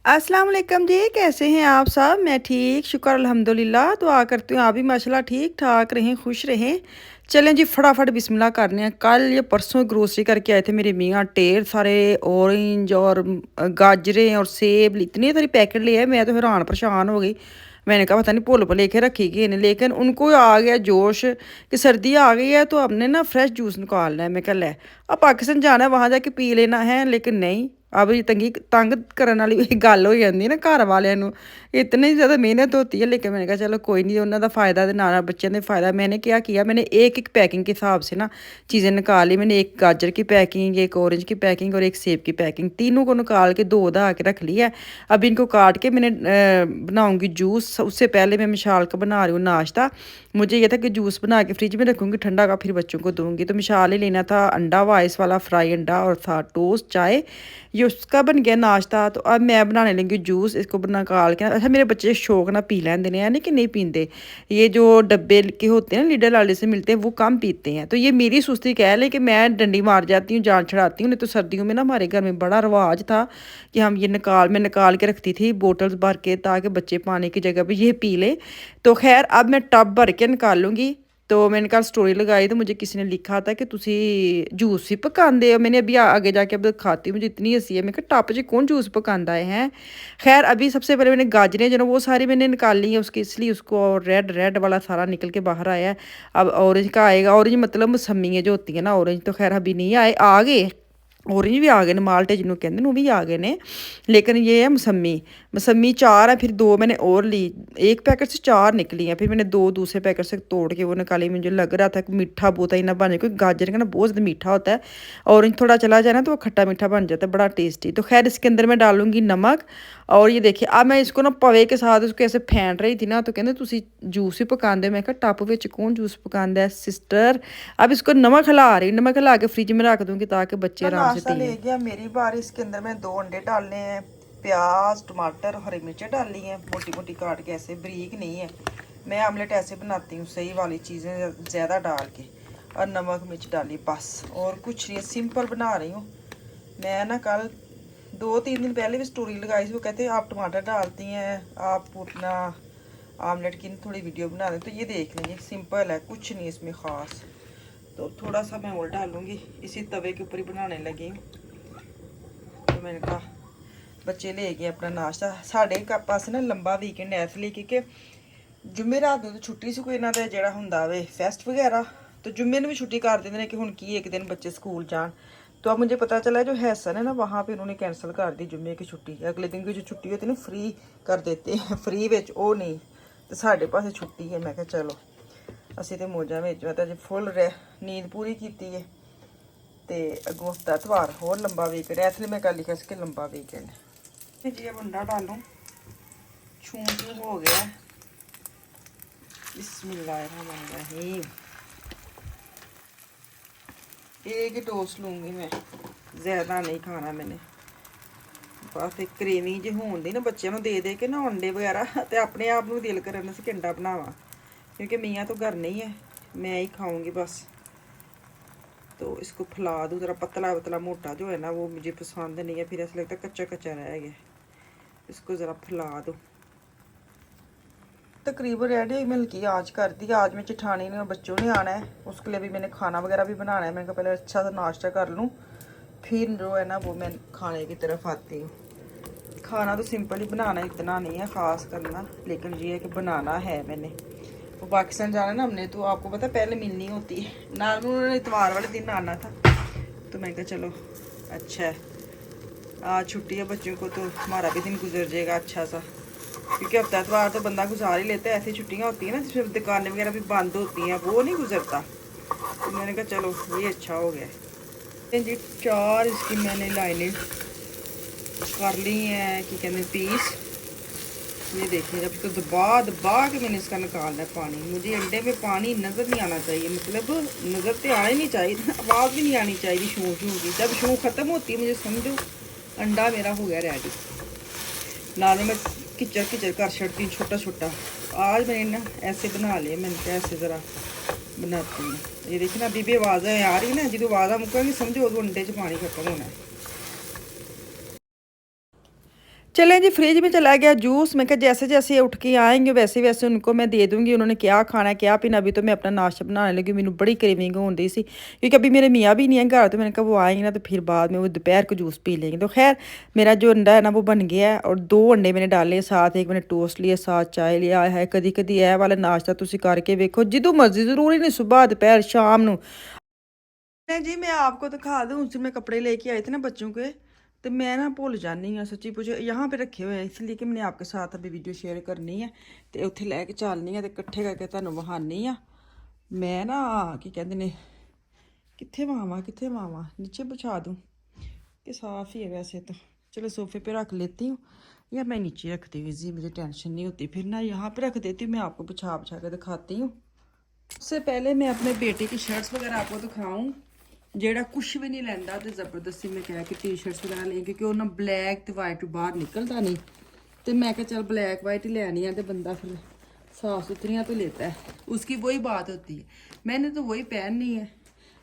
अस्सलाम वालेकुम जी, कैसे हैं आप सब? मैं ठीक, शुक्र अल्हम्दुलिल्लाह। दुआ करती हूँ आप भी माशाल्लाह ठीक ठाक रहें, खुश रहें। चलें जी फटाफट बिस्मिल्लाह करने हैं। कल या परसों ग्रोसरी करके आए थे मेरे मियाँ, ढेर सारे ऑरेंज और गाजरें और सेब इतने सारे पैकेट ले आए, मैं तो हैरान परेशान हो गई। मैंने कहा पता नहीं भुल भुलेखे रखी गई इन्हें, लेकिन उनको आ गया जोश कि सर्दी आ गई है तो हमने ना फ्रेश जूस निकालना है। मैं कहा लै अब पाकिस्तान जाना है, वहाँ जाके पी लेना है, लेकिन नहीं। अब ये तंग ਕਰਨ ਵਾਲੀ ਗੱਲ ਹੋ ਜਾਂਦੀ ਨਾ ਘਰ ਵਾਲਿਆਂ ਨੂੰ, इतनी ज़्यादा मेहनत होती है। लेकिन मैंने कहा चलो कोई नहीं, उन्होंने फ़ायदा तो नाल बच्चों ने फ़ायदा। मैंने क्या किया, मैंने एक एक पैकिंग के हिसाब से ना चीज़ें निकाली। मैंने एक गाजर की पैकिंग, एक ऑरेंज की पैकिंग और एक सेब की पैकिंग, तीनों को निकाल के दो धा के रख लिया। अब इनको काट के मैंने बनाऊँगी जूस। उससे पहले मैं मिशाल का बना रही हूँ नाश्ता। मुझे ये था कि जूस बना के फ्रिज में रखूँगी, ठंडा का फिर बच्चों को दूँगी। तो मिशाल ही लेना था अंडा वाइस वाला फ्राई अंडा और था टोस्ट चाय, ये उसका बन गया नाश्ता। तो अब मैं बनाने लगी जूस। इसको बना काल के अच्छा मेरे बच्चे शौक ना पी लेंदे ने, यानी कि नहीं पीते। ये जो डब्बे के होते हैं ना लिडल वाले से मिलते हैं, वो कम पीते हैं। तो ये मेरी सुस्ती कह लें कि मैं डंडी मार जाती हूँ, जान छड़ाती हूँ। नहीं तो सर्दियों में ना हमारे घर में बड़ा रवाज था कि हम ये मैं निकाल के रखती थी बोटल्स भर के, ताकि बच्चे पानी की जगह पर ये पी लें। तो खैर अब मैं टब भर के निकालूंगी। तो मैंने कल स्टोरी लगाई तो मुझे किसी ने लिखा था कि तुसी जूस ही पकाते हो। मैंने अभी आगे जाके अब खाती हूँ, मुझे इतनी हंसी है। मैं कहा टप च कौन जूस पकाता है। खैर अभी सबसे पहले मैंने गाजरें जो ना वो सारी मैंने निकाली है उसकी, इसलिए उसको रेड रेड वाला सारा निकल के बाहर आया है। अब ऑरेंज का आएगा। ऑरेंज मतलब मौसमी है जो होती है ना, ऑरेंज तो खैर अभी नहीं आए, आ गए। ऑरेंज भी आ गए ने, माल्टे जिन्हों कहते हैं वो भी आ गए ने। लेकिन ये है मौसमी। मौसमी चार है, फिर दो मैंने और ली। एक पैकेट से चार निकली हैं, फिर मैंने दो दूसरे पैकेट से तोड़ के वो निकाली। मुझे लग रहा था कि मीठा बहुत ही ना बने, क्योंकि गाजर का ना बहुत ज़्यादा मीठा होता है। ऑरेंज थोड़ा चला जाए ना तो वो खट्टा मीठा बन जाता है, बड़ा टेस्टी। तो खैर इसके अंदर मैं डालूंगी नमक। और ये देखिए अब मैं इसको ना पवे के साथ उसको ऐसे फेंट रही थी ना, तो कहते तुसी जूस ही पकाते। मैं कहा टप विच कौन जूस पकाता है सिस्टर। अब इसको नमक हिला रही, नमक हिला के फ्रिज में रख दूंगी ताकि बच्चे आराम से पी लें। गया मेरी बारी। इसके अंदर मैं दो अंडे डालने हैं, प्याज टमाटर हरी मिर्चें डाली हैं मोटी मोटी काट के, ऐसे बारीक नहीं है। मैं आमलेट ऐसे बनाती हूँ, सही वाली चीज़ें ज़्यादा डाल के, और नमक मिर्च डाली बस, और कुछ नहीं, सिंपल बना रही हूँ। मैं ना कल 2-3 दिन पहले भी स्टोरी लगाई थी, वो कहते हैं आप टमाटर डालती हैं, आप अपना आमलेट की थोड़ी वीडियो बना दें। तो ये देख लेंगे, सिंपल है, कुछ नहीं इसमें ख़ास। तो थोड़ा सा मैं और डालूँगी, इसी तवे के ऊपर ही बनाने लगी हूँ। तो मैंने कहा बच्चे ले गए अपना नाश्ता। साढ़े पास ना लंबा वीकेंड है, इसलिए क्योंकि जुम्मे रात ਨੂੰ तो छुट्टी ਸੀ ਕੋਈ ਇਹਨਾਂ ਦਾ ਜਿਹੜਾ ਹੁੰਦਾ ਵੇ फेस्ट वगैरह, तो जुम्मे ਨੂੰ भी छुट्टी कर देते हैं कि हुण की एक दिन बच्चे स्कूल जान। तो अब मुझे पता चला जो हैसन है ना वहाँ पे उन्होंने कैंसिल कर दी जुम्मे की छुट्टी। अगले दिन की जो छुट्टी होती है ना फ्री कर देते हैं, फ्री विच वो नहीं। तो साढ़े पास छुट्टी है। मैं कहा चलो ਅਸੀਂ तो मौजा में मैं तो अज फुल नींद पूरी की है। तो अगों हफ्ता एतवार होर लंबा वीकेंड है, इसलिए मैं कल लिखा कि लंबा वीकेंड। जी अंडा डालूं, छू छू हो गया। बिस्मिल्लाहिर्रहमानिर्रहीम। एक ही टोस्ट लूँगी मैं, ज़्यादा नहीं खाना मैंने। बस एक क्रीमी जी होंदी ना बच्चों को दे के ना अंडे वगैरह, तो अपने आप को दिल करना से अंडा बनावा, क्योंकि मियाँ तो घर नहीं है, मैं ही खाऊंगी बस। तो इसको फैला दूँ ज़रा, पतला पतला मोटा जो है ना वो मुझे पसंद नहीं है, फिर ऐसा लगता है कच्चा कच्चा रह गया। इसको ज़रा फैला दो। तकरीबन रेडी मिल्की आज कर दी। आज मैं चिठानी ने और बच्चों ने आना है, उसके लिए भी मैंने खाना वगैरह भी बनाना है। मैंने कहा पहले अच्छा सा नाश्ता कर लूँ, फिर जो है ना वो मैं खाने की तरफ आती हूँ। खाना तो सिंपल ही बनाना, इतना नहीं है ख़ास करना, लेकिन ये है कि बनाना है मैंने। वो पाकिस्तान जाना ना हमने, तो आपको पता पहले मिलनी होती है नाल में, उन्होंने इतवार वाले दिन आना था। तो मैं कहा चलो अच्छा है, आज छुट्टी है बच्चों को, तो हमारा भी दिन गुजर जाएगा अच्छा सा, क्योंकि हफ्ता एतवार तो बंदा गुजार ही लेता है। ऐसी छुट्टियाँ होती हैं ना जिसमें दुकानें वगैरह भी बंद होती हैं, वो नहीं गुजरता। तो मैंने कहा चलो ये अच्छा हो गया जी। 4 इसकी मैंने लाइनें कर ली हैं कि कहते हैं पीस। ये देखिए जब इसको दबा दबा के मैंने इसका निकालना है पानी। मुझे अंडे में पानी नज़र नहीं आना चाहिए, मतलब नज़र तो आना ही नहीं चाहिए, आवाज़ भी नहीं आनी चाहिए शू शू की। जब शू ख़त्म होती है मुझे समझो अंडा मेरा हो गया रेडी। नाल मैं किचर किचर कर छड़ती हूँ छोटा छोटा। आज मैंने ना ऐसे बना लिया, मैंने कहा ऐसे ज़रा बनाती हूँ। ये देखिए ना अभी भी आवाज़ें आ रही है ना, जो आवाज़ मुक्केंगी समझो वो अंडे च पानी खत्म होना है। चलें जी, फ्रिज में चला गया जूस। मैं कहा जैसे जैसे उठ के आएंगे वैसे वैसे उनको मैं दे दूंगी, उन्होंने क्या खाना है क्या पीना। अभी तो मैं अपना नाश्ता बनाने लगी, मैंने बड़ी क्रेविंग हो रही सी क्योंकि अभी मेरे मियाँ भी नहीं है घर, तो मैंने कहा वो आएंगे ना तो फिर बाद में वो दोपहर को जूस पी लेंगे। तो खैर मेरा जो अंडा है ना वो बन गया है, और 2 अंडे मैंने डाले साथ, एक मैंने टोस्ट लिया, साथ चाय लिया है। कदी कदी यह वाला नाश्ता तुसी करके वेखो, जिदों मर्जी, जरूरी नहीं सुबह दोपहर शाम ਨੂੰ। नहीं जी, मैं आपको दिखा दूँ, उस दिन मैं कपड़े लेके आई थी ना बच्चों के, तो मैं ना भूल जानी हाँ सच्ची पूछो, यहाँ पे रखे हुए हैं इसलिए कि मैंने आपके साथ अभी वीडियो शेयर करनी है, तो उत्थे लैके चलनी है, तो इकट्ठे करके तुहानू विखानी आ। मैं ना की कहते ने कित्थे मावा नीचे बिछा दूँ कि साफ ही है वैसे तो। चलो सोफे पे रख लेती हूँ, या मैं नीचे रखती हूँ जी, मुझे टेंशन नहीं होती। फिर ना यहाँ पे रख देती हूँ, मैं आपको बिछा बिछा के दिखाती हूँ। उससे पहले मैं अपने बेटे की शर्ट्स वगैरह आपको दिखाऊँ, जेड़ा कुछ भी नहीं लैंदा तो जबरदस्ती मैं कह के टी शर्ट्स वगैरह लें, क्योंकि उन्हें ब्लैक तो वाइट बाहर निकलता नहीं, तो मैं क्या चल ब्लैक वाइट ही लेनी है, तो बंदा फिर साफ सुथरियाँ तो लेता है, उसकी वही बात होती है। मैंने तो वही पहननी है,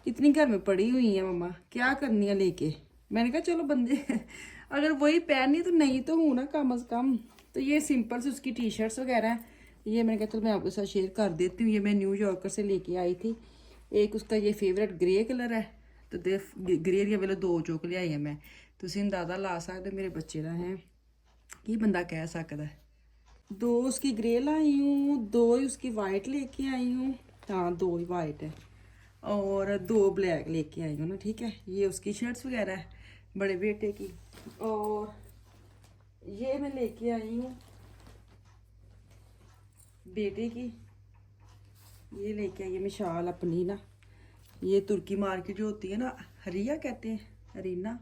इतनी घर में पड़ी हुई है मम्मा, क्या करनी है लेके। मैंने कहा चलो बंदे अगर वही पहननी तो नहीं तो हूँ ना कम अज़ कम। तो ये सिंपल से उसकी टी शर्ट्स वगैरह हैं, ये मैंने कहा चलो मैं आपके साथ शेयर कर देती हूँ। ये मैं न्यूयॉर्कर से लेके आई थी। एक उसका ये फेवरेट ग्रे कलर है, तो दे ग्रे दियां वेलो 2 चुक लियाई है मैं। तुसीं अंदाज़ा ला सकते मेरे बच्चे का है की बंदा कह सकता है। 2 उसकी ग्रे लाई हूँ, 2 ही उसकी वाइट लेके आई हूँ, हाँ 2 ही वाइट है, और 2 ब्लैक लेके आई हूँ ना, ठीक है। ये उसकी शर्ट्स वगैरह है बड़े बेटे की, और ये मैं लेके आई हूँ बेटे की, ये लेके आई है मैं शाल अपनी ना। ये तुर्की मार्केट जो होती है ना, हरिया कहते हैं, अरीना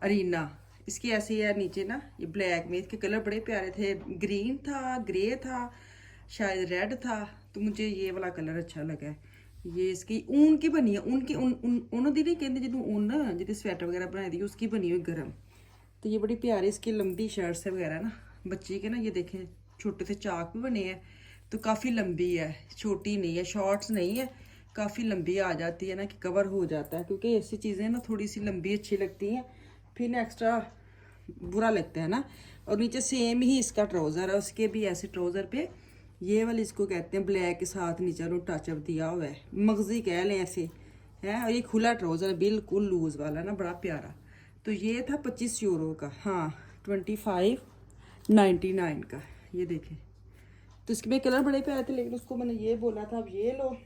अरीना, इसकी ऐसी है नीचे ना, ये ब्लैक में इसके कलर बड़े प्यारे थे, ग्रीन था, ग्रे था, शायद रेड था, तो मुझे ये वाला कलर अच्छा लगा है। ये इसकी ऊन की बनी है, उनकी ऊन दी नहीं कहते जिन्हों ऊन ना जितनी स्वेटर वगैरह बनाई दी उसकी बनी हुई गर्म। तो ये बड़ी प्यारी इसकी लंबी शर्ट्स है वगैरह ना, बच्ची के ना ये देखें छोटे से चाक भी बने हैं, तो काफ़ी लंबी है, छोटी नहीं है, शॉर्ट्स नहीं है, काफ़ी लंबी आ जाती है ना कि कवर हो जाता है, क्योंकि ऐसी चीज़ें ना थोड़ी सी लंबी अच्छी लगती हैं, फिर ना एक्स्ट्रा बुरा लगता है ना। और नीचे सेम ही इसका ट्राउज़र है, उसके भी ऐसे ट्राउज़र पे ये वाले इसको कहते हैं ब्लैक के साथ नीचे रो टचअप दिया हुआ है, मगजी कह लें ऐसे है। और ये खुला ट्राउज़र है बिल्कुल लूज़ वाला ना, बड़ा प्यारा। तो ये था 25 यूरो का, हाँ 25.99 का, ये देखें। तो इसके में कलर बड़े प्यारे थे, लेकिन उसको मैंने ये बोला था अब ये लो।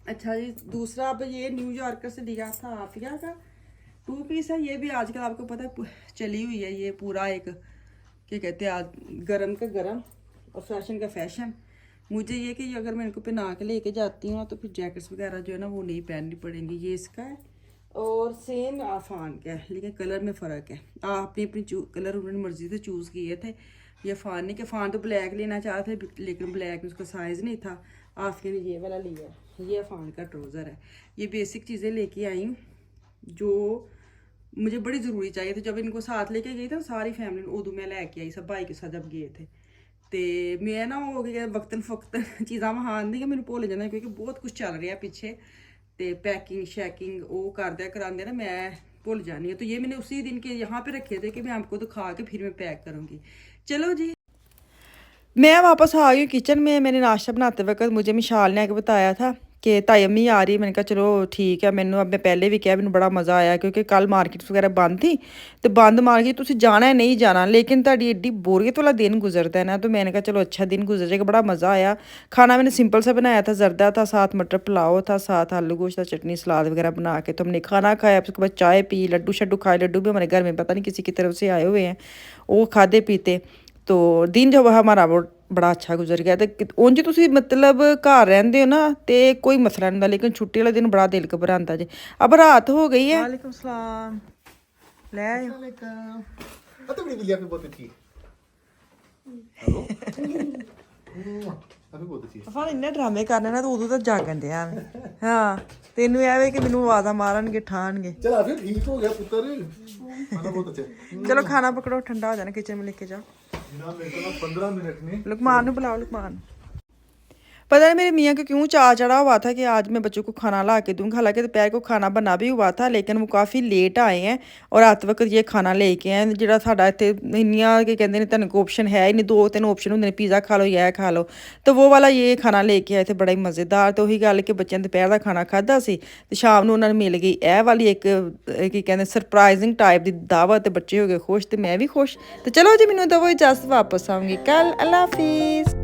अच्छा जी, दूसरा अब ये न्यूयॉर्कर से लिया था आफिया का 2 पीस है। ये भी आजकल आपको पता है चली हुई है, ये पूरा एक क्या कहते हैं आज गरम का गरम और फैशन का फैशन। मुझे ये कि अगर मैं इनको पहना के लेके जाती हूँ तो फिर जैकेट्स वगैरह जो है ना वो नहीं पहननी पड़ेंगी। ये इसका है और सेम आफान का है, लेकिन कलर में फ़र्क है। आपने अपनी कलर उन्होंने मर्जी से चूज़ किए थे। ये फ़ान नहीं कि फ़ान तो ब्लैक लेना चाहते थे, लेकिन ब्लैक में उसका साइज़ नहीं था, आफिया ने ये वाला लिया। ये अफान का ट्राउज़र है। ये बेसिक चीज़ें लेके आई हूँ जो मुझे बड़ी ज़रूरी चाहिए थी। जब इनको साथ लेके गई थी सारी फैमिली उदू मैं लैके आई, सब भाई के साथ जब गए थे, तो मैं ना हो गया वक्तन फक्तन चीज़ा वहां दी मैंने भुल जाना, क्योंकि बहुत कुछ चल रहा पिछे, तो पैकिंग शैकिंग वो करदे करांदे ना मैं भुल जानी है। तो ये मैंने उसी दिन के यहाँ पे रखे थे कि मैं आपको दिखा के फिर मैं पैक करूँगी। चलो जी, मैं वापस आ गई किचन में। मैंने नाश्ता बनाते वक्त मुझे मिशाल ने आके बताया था कि ताई अम्मी आ रही है। मैंने कहा चलो ठीक है। मैंने अब मैं पहले भी कहा मैंने बड़ा मज़ा आया, क्योंकि कल मार्केट वगैरह बंद थी, तो बंद मार्केट तुम जाना है नहीं जाना, लेकिन ताड़ी एड्डी बोरियत वाला दिन गुजरता है ना, तो मैंने कहा चलो अच्छा दिन गुजर जाएगा। बड़ा मज़ा आया। खाना मैंने सिंपल सा बनाया था, जर्दा था, साथ मटर पुलाव था, साथ आलू गोश्त था, चटनी सलाद वगैरह बना के तो हमने खाना खाया। उसके बाद चाय पी, लड्डू शड्डू खाए। लड्डू भी हमारे घर में पता नहीं किसी की तरफ से आए हुए हैं, वो खाते पीते। तो दिन जो हमारा वो बड़ा अच्छा गुजर गया। तो उंज तुसी मतलब घर रहंदे हो ना तो कोई मसला नहीं होंदा, लेकिन छुट्टी वाले दिन बड़ा दिल घबरांदा जे। अब रात हो गई है। वालेकुम सलाम। ले आयो। तो बड़ी बिल्ली आपकी बहुत अच्छी है। हेलो अभी बहुत अच्छी है। अफान इन्ने ड्रामे करने ना तो उदों तक जागन दे हाँ तेनू आवे कि मैनू आवाज़ा मारनगे ठानगे। चल फिर ठीक हो गया पुत्र, खाना बहुत अच्छा है। चलो खाना पकड़ो, ठंडा हो जाना, किचन में लेके जाओ। ना मेरे को ना 15 मिनट में लुकमान नू बुलाओ, लुकमान। पता नहीं मेरे मियाँ को क्यों चाव चढ़ा हुआ था कि आज मैं बच्चों को खाना ला के दूँगी। हालाँकि दोपहर को खाना बना भी हुआ था, लेकिन वो काफ़ी लेट आए हैं और रात वक़्त ये खाना लेके आए। ਜਿਹੜਾ ਸਾਡਾ ਇੱਥੇ ਇੰਨੀਆਂ ਕੀ ਕਹਿੰਦੇ ਨੇ ਤੁਹਾਨੂੰ ਕੋਈ ਆਪਸ਼ਨ है ही नहीं, 2-3 ਆਪਸ਼ਨ ਹੁੰਦੇ ਨੇ, ਪੀਜ਼ਾ ਖਾ ਲਓ ਜਾਂ ਇਹ ਖਾ ਲਓ। तो वो वाला ये खाना लेके आए थे बड़ा ही मज़ेदार। तो ਉਹੀ ਗੱਲ ਕਿ ਬੱਚਿਆਂ ਨੇ ਦੁਪਹਿਰ ਦਾ ਖਾਣਾ ਖਾਧਾ ਸੀ ਤੇ ਸ਼ਾਮ ਨੂੰ ਉਹਨਾਂ ਨੂੰ ਮਿਲ ਗਈ ਇਹ ਵਾਲੀ ਇੱਕ ਕੀ ਕਹਿੰਦੇ ਸਰਪ੍ਰਾਈਜ਼ਿੰਗ ਟਾਈਪ ਦੀ ਦਾਵਤ ਤੇ ਬੱਚੇ ਹੋ ਗਏ ਖੁਸ਼ ਤੇ ਮੈਂ ਵੀ ਖੁਸ਼। ਤੇ ਚਲੋ ਜੀ ਮੈਨੂੰ ਦਵੋ ਇਜਾਜ਼ਤ, ਵਾਪਸ ਆਉਂਗੀ ਕੱਲ। ਅੱਲਾ ਹਾਫਿਜ਼।